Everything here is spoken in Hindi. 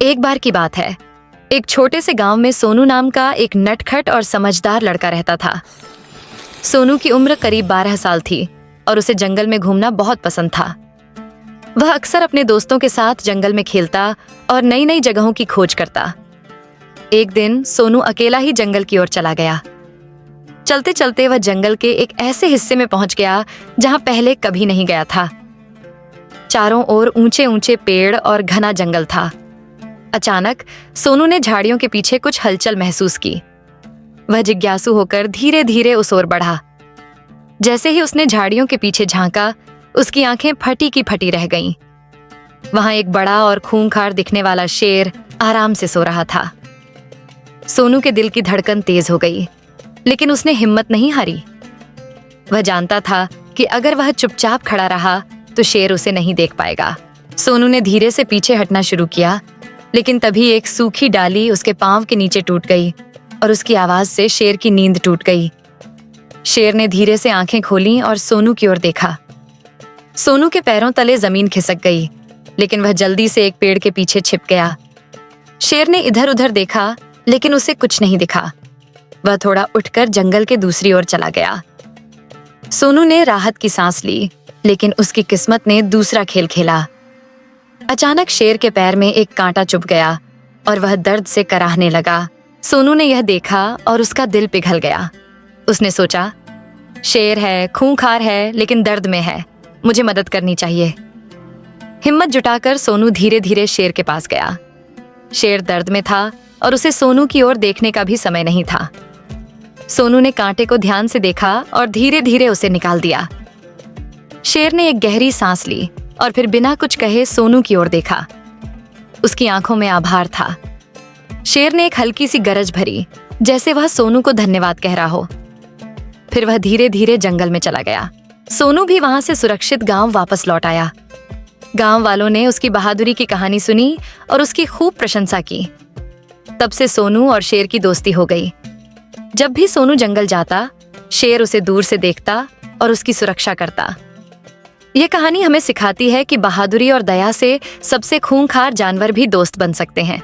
एक बार की बात है, एक छोटे से गांव में सोनू नाम का एक नटखट और समझदार लड़का रहता था। सोनू की उम्र करीब 12 साल थी और उसे जंगल में घूमना बहुत पसंद था। वह अक्सर अपने दोस्तों के साथ जंगल में खेलता और नई नई जगहों की खोज करता। एक दिन सोनू अकेला ही जंगल की ओर चला गया। चलते चलते वह जंगल के एक ऐसे हिस्से में पहुंच गया जहां पहले कभी नहीं गया था। चारों ओर ऊंचे ऊंचे पेड़ और घना जंगल था। अचानक सोनू ने झाड़ियों के पीछे कुछ हलचल महसूस की। वह जिज्ञासु होकर धीरे धीरे उस ओर बढ़ा। जैसे ही उसने झाड़ियों के पीछे झांका, उसकी आंखें फटी की फटी रह गईं। वहां एक बड़ा और खूंखार दिखने वाला शेर आराम से सो रहा था। सोनू के दिल की धड़कन तेज हो गई, लेकिन उसने हिम्मत नहीं हारी। वह जानता था कि अगर वह चुपचाप खड़ा रहा तो शेर उसे नहीं देख पाएगा। सोनू ने धीरे से पीछे हटना शुरू किया, लेकिन तभी एक सूखी डाली उसके पांव के नीचे टूट गई और उसकी आवाज से शेर की नींद टूट गई। शेर ने धीरे से आंखें खोलीं और सोनू की ओर देखा। सोनू के पैरों तले जमीन खिसक गई, लेकिन वह जल्दी से एक पेड़ के पीछे छिप गया। शेर ने इधर उधर देखा, लेकिन उसे कुछ नहीं दिखा। वह थोड़ा उठकर जंगल के दूसरी ओर चला गया। सोनू ने राहत की सांस ली, लेकिन उसकी किस्मत ने दूसरा खेल खेला। अचानक शेर के पैर में एक कांटा चुभ गया और वह दर्द से कराहने लगा। सोनू ने यह देखा और उसका दिल पिघल गया। उसने सोचा, शेर है, खूंखार है, लेकिन दर्द में है। मुझे मदद करनी चाहिए। हिम्मत जुटाकर सोनू धीरे धीरे शेर के पास गया। शेर दर्द में था और उसे सोनू की ओर देखने का भी समय नहीं था। सोनू ने कांटे को ध्यान से देखा और धीरे धीरे उसे निकाल दिया। शेर ने एक गहरी सांस ली और फिर बिना कुछ कहे सोनू की ओर देखा। उसकी आंखों में आभार था। शेर ने एक हल्की सी गरज भरी, जैसे वह सोनू को धन्यवाद कह रहा हो। फिर वह धीरे धीरे जंगल में चला गया। सोनू भी वहां से सुरक्षित गांव वापस लौट आया। गांव वालों ने उसकी बहादुरी की कहानी सुनी और उसकी खूब प्रशंसा की। तब से सोनू और शेर की दोस्ती हो गई। जब भी सोनू जंगल जाता, शेर उसे दूर से देखता और उसकी सुरक्षा करता। यह कहानी हमें सिखाती है कि बहादुरी और दया से सबसे खूंखार जानवर भी दोस्त बन सकते हैं।